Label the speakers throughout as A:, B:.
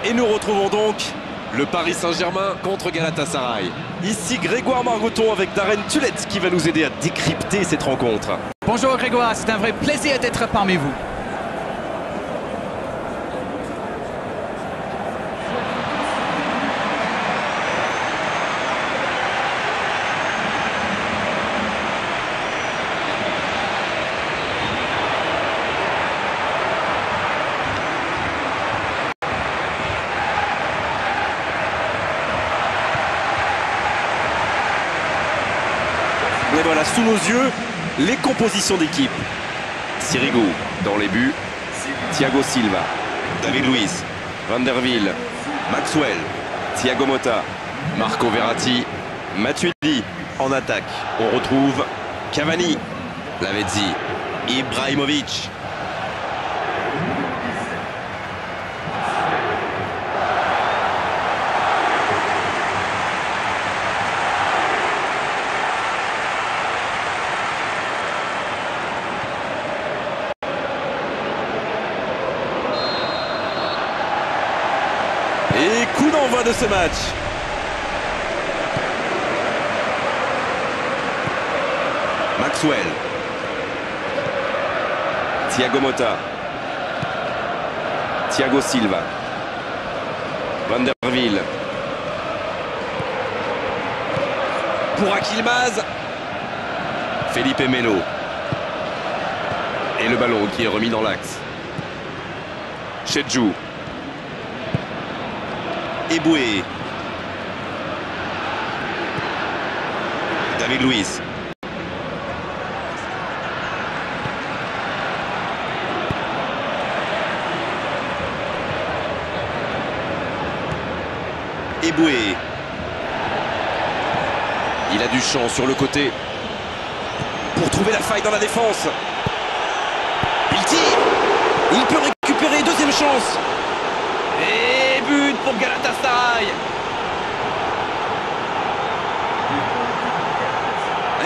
A: Et nous retrouvons donc le Paris Saint-Germain contre Galatasaray. Ici Grégoire Margoton avec Darren Tulette qui va nous aider à décrypter cette rencontre.
B: Bonjour Grégoire, c'est un vrai plaisir d'être parmi vous.
A: Et voilà, sous nos yeux, les compositions d'équipe. Sirigu dans les buts, Thiago Silva, David Luiz, Van der Wiel, Maxwell, Thiago Motta, Marco Verratti, Matuidi. En attaque, on retrouve Cavani, Lavezzi, Ibrahimovic. Et coup d'envoi de ce match. Maxwell. Thiago Motta. Thiago Silva. Van der Wiel. Pour Akilmaz. Felipe Melo. Et le ballon qui est remis dans l'axe. Chedjou. Eboué. David Luiz. Eboué. Il a du champ sur le côté pour trouver la faille dans la défense. Il tire. Il peut récupérer, deuxième chance. Et but pour Galatasaray.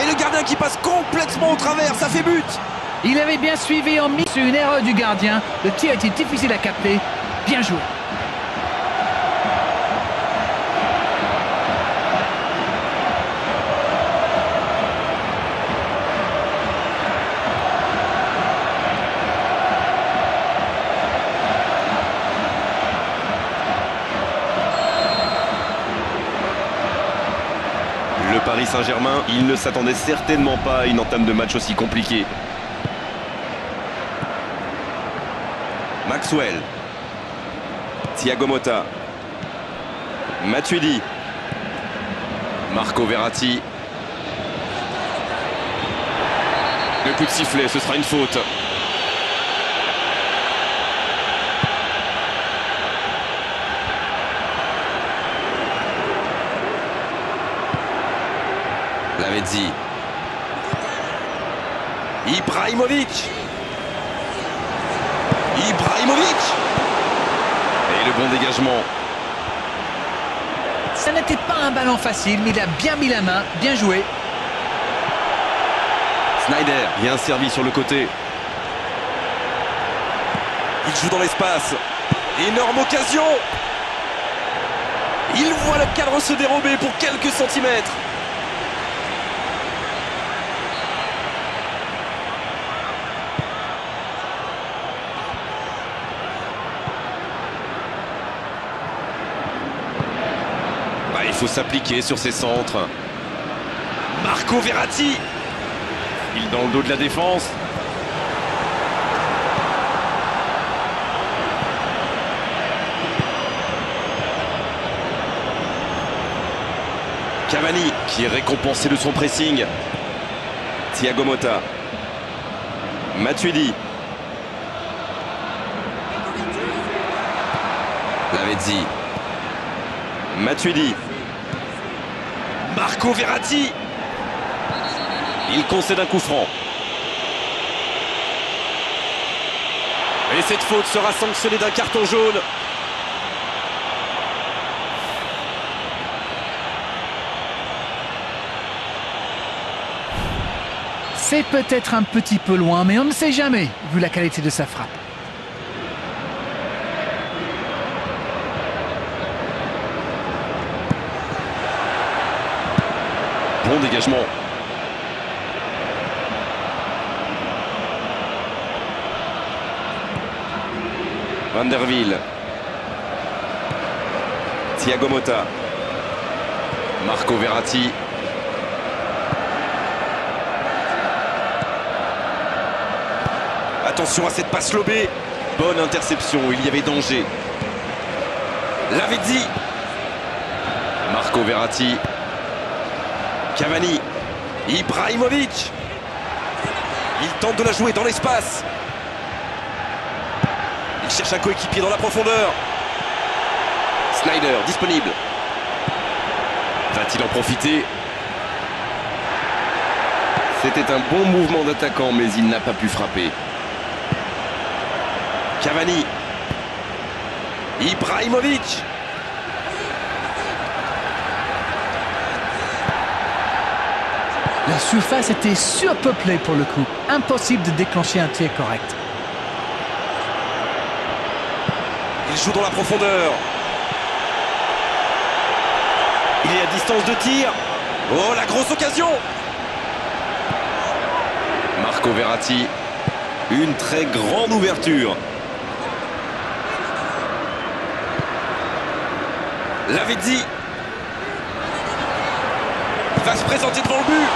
A: Et le gardien qui passe complètement au travers, ça fait but.
B: Il avait bien suivi en mise sur une erreur du gardien. Le tir était difficile à capter. Bien joué.
A: Le Paris Saint-Germain, il ne s'attendait certainement pas à une entame de match aussi compliquée. Maxwell. Thiago Motta. Matuidi. Marco Verratti. Le coup de sifflet, ce sera une faute. Lavezzi. Ibrahimovic. Et le bon dégagement.
B: Ça n'était pas un ballon facile, mais il a bien mis la main. Bien joué.
A: Sneijder, bien servi sur le côté. Il joue dans l'espace. Énorme occasion. Il voit le cadre se dérober pour quelques centimètres. Il faut s'appliquer sur ses centres. Marco Verratti. Il dans le dos de la défense. Cavani qui est récompensé de son pressing. Thiago Motta. Matuidi. Lavezzi. Matuidi. Marco Verratti. Il concède un coup franc. Et cette faute sera sanctionnée d'un carton jaune.
B: C'est peut-être un petit peu loin, mais on ne sait jamais, vu la qualité de sa frappe.
A: Bon dégagement. Van der Wiel. Thiago Motta. Marco Verratti. Attention à cette passe lobée. Bonne interception, il y avait danger. Lavezzi. Marco Verratti. Cavani. Ibrahimovic. Il tente de la jouer dans l'espace. Il cherche un coéquipier dans la profondeur. Sneijder disponible. Va-t-il en profiter? C'était un bon mouvement d'attaquant, mais il n'a pas pu frapper. Cavani. Ibrahimovic.
B: La surface était surpeuplée pour le coup. Impossible de déclencher un tir correct.
A: Il joue dans la profondeur. Il est à distance de tir. Oh, la grosse occasion. Marco Verratti. Une très grande ouverture. Lavezzi. Il va se présenter devant le but.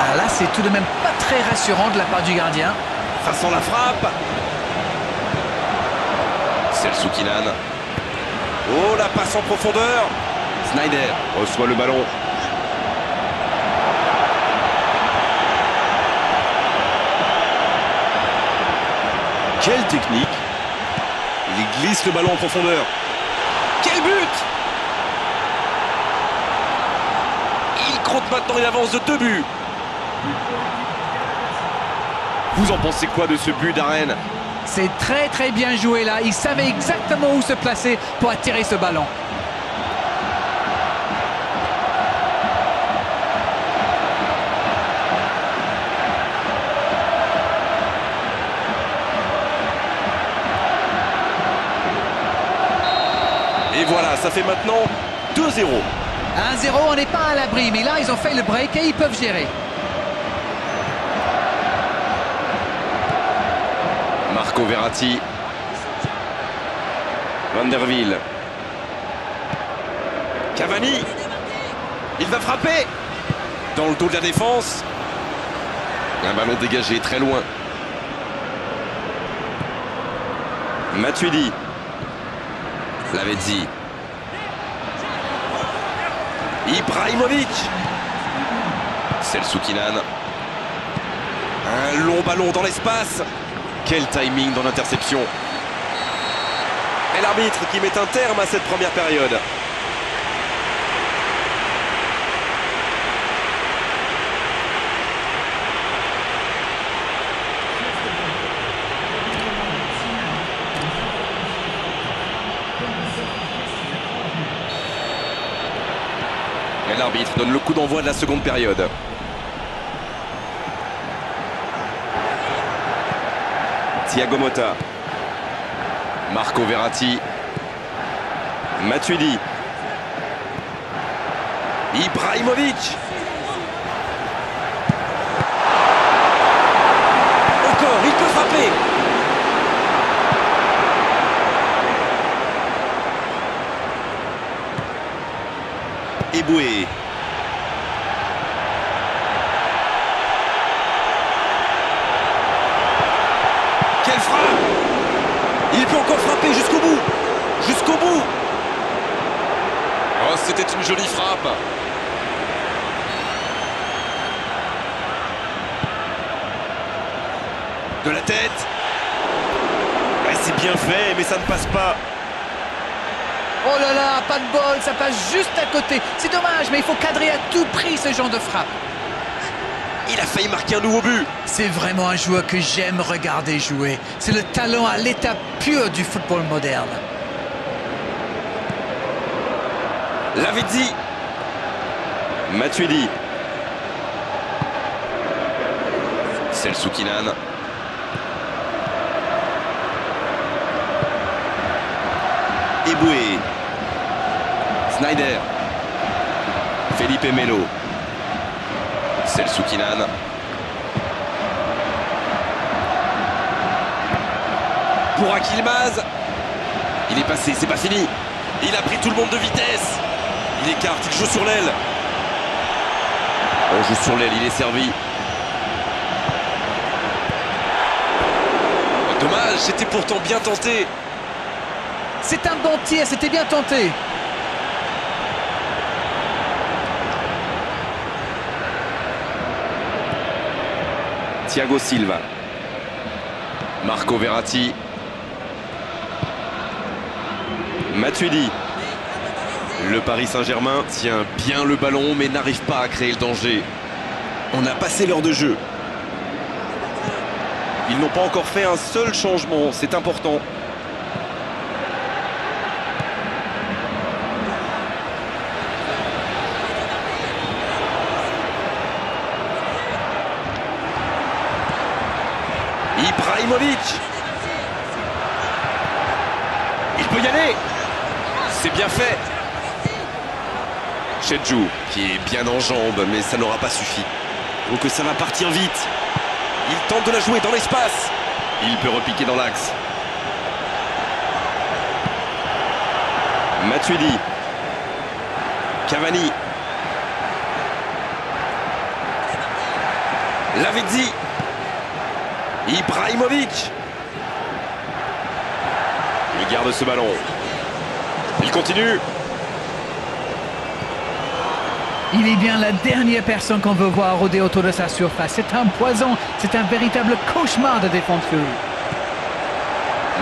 B: Ah, là, c'est tout de même pas très rassurant de la part du gardien.
A: Ça sent la frappe. Celso Kinan. Oh, la passe en profondeur. Sneijder reçoit le ballon. Quelle technique. Il glisse le ballon en profondeur. Quel but! Il compte maintenant une avance de 2 buts. Vous en pensez quoi de ce but d'Arène?
B: C'est très bien joué là. Il savait exactement où se placer pour attirer ce ballon.
A: Et voilà, ça fait maintenant 2-0.
B: 1-0, on n'est pas à l'abri, mais là, ils ont fait le break et ils peuvent gérer.
A: Marco Verratti. Van der Wiel. Cavani. Il va frapper. Dans le dos de la défense. Un ballon dégagé très loin. Matuidi. Lavezzi. Ibrahimovic. Celso Kinan. Un long ballon dans l'espace. Quel timing dans l'interception. Et l'arbitre qui met un terme à cette première période. Et l'arbitre donne le coup d'envoi de la seconde période. Thiago Motta. Marco Verratti. Matuidi. Ibrahimovic. Encore, il peut frapper. Eboué. Quelle frappe! Il peut encore frapper jusqu'au bout! Jusqu'au bout! Oh, c'était une jolie frappe! De la tête! Ouais, c'est bien fait, mais ça ne passe pas!
B: Oh là là, pas de bol, ça passe juste à côté. C'est dommage, mais il faut cadrer à tout prix ce genre de frappe.
A: Il a failli marquer un nouveau but.
B: C'est vraiment un joueur que j'aime regarder jouer. C'est le talent à l'état pur du football moderne.
A: Lavezzi. Matuidi. Celso Kinan. Eboué. Sneijder. Felipe Melo. Celso Kinan. Pour Akilmaz. Il est passé, c'est pas fini. Il a pris tout le monde de vitesse. Il écarte, il joue sur l'aile. On joue sur l'aile, il est servi. Oh, dommage, c'était pourtant bien tenté.
B: C'est un bon tir, c'était bien tenté.
A: Thiago Silva. Marco Verratti. Matuidi. Le Paris Saint-Germain tient bien le ballon mais n'arrive pas à créer le danger. On a passé l'heure de jeu. Ils n'ont pas encore fait un seul changement, c'est important. Ibrahimovic. Il peut y aller. C'est bien fait. Chedjou qui est bien en jambes, mais ça n'aura pas suffi. Donc ça va partir vite. Il tente de la jouer dans l'espace. Il peut repiquer dans l'axe. Matuidi. Cavani. Lavezzi. Ibrahimovic. Il garde ce ballon. Il continue.
B: Il est bien la dernière personne qu'on veut voir rôder autour de sa surface. C'est un poison, c'est un véritable cauchemar de défenseur.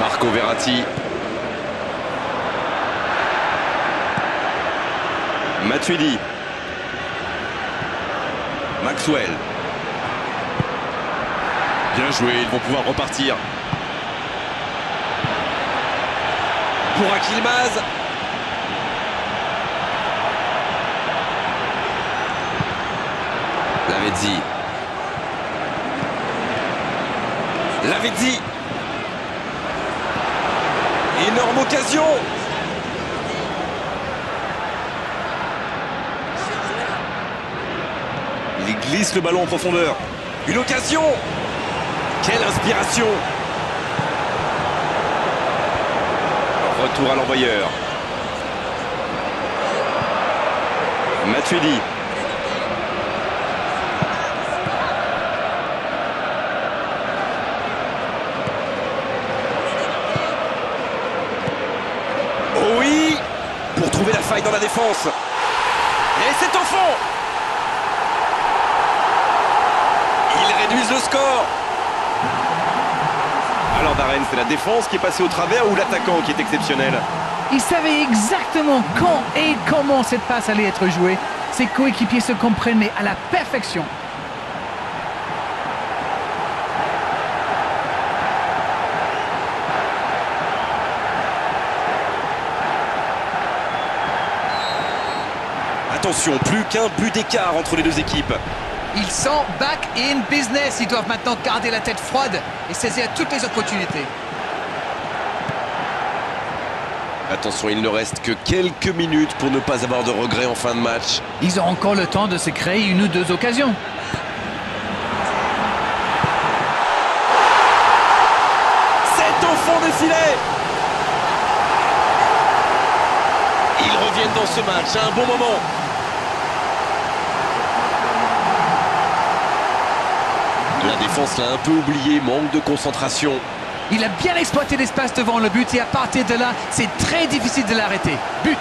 A: Marco Verratti. Matuidi. Maxwell. Bien joué, ils vont pouvoir repartir. Pour Akilmaz. Lavezzi. Lavezzi. Énorme occasion. Il glisse le ballon en profondeur. Une occasion. Quelle inspiration. Retour à l'envoyeur. Matuidi. Oh oui. Pour trouver la faille dans la défense. Et c'est au fond. Ils réduisent le score. Alors Darren, c'est la défense qui est passée au travers ou l'attaquant qui est exceptionnel?
B: Il savait exactement quand et comment cette passe allait être jouée. Ses coéquipiers se comprennent mais à la perfection.
A: Attention, plus qu'un but d'écart entre les deux équipes.
B: Ils sont back in business. Ils doivent maintenant garder la tête froide et saisir toutes les opportunités.
A: Attention, il ne reste que quelques minutes pour ne pas avoir de regrets en fin de match.
B: Ils ont encore le temps de se créer une ou deux occasions.
A: C'est au fond des filets. Ils reviennent dans ce match à un bon moment. La défense l'a un peu oublié, manque de concentration.
B: Il a bien exploité l'espace devant le but et à partir de là, c'est très difficile de l'arrêter. But!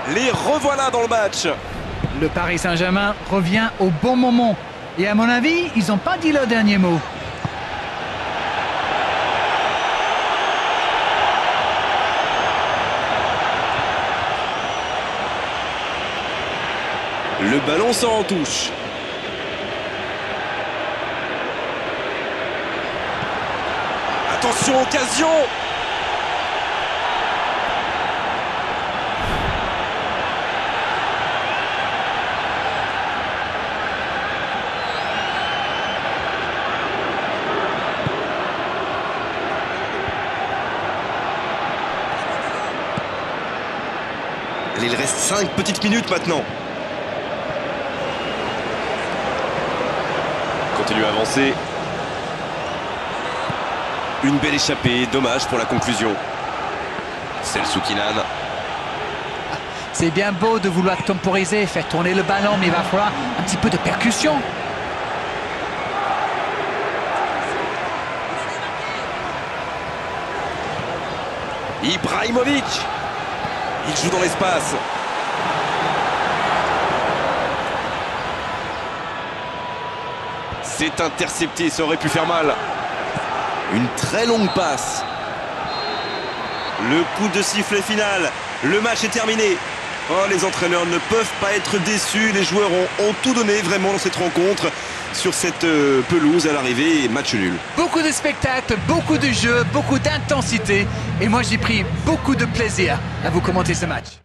A: Les revoilà dans le match.
B: Le Paris Saint-Germain revient au bon moment. Et à mon avis, ils n'ont pas dit leur dernier mot.
A: Le ballon sort en touche. Attention, occasion. Allez, il reste 5 petites minutes maintenant. Continue à avancer. Une belle échappée, dommage pour la conclusion. C'est le Soukinan.
B: C'est bien beau de vouloir temporiser, faire tourner le ballon, mais il va falloir un petit peu de percussion.
A: Ibrahimovic. Il joue dans l'espace. C'est intercepté, ça aurait pu faire mal. Une très longue passe. Le coup de sifflet final. Le match est terminé. Oh, les entraîneurs ne peuvent pas être déçus. Les joueurs ont tout donné vraiment dans cette rencontre. Sur cette pelouse à l'arrivée, match nul.
B: Beaucoup de spectacles, beaucoup de jeux, beaucoup d'intensité. Et moi, j'ai pris beaucoup de plaisir à vous commenter ce match.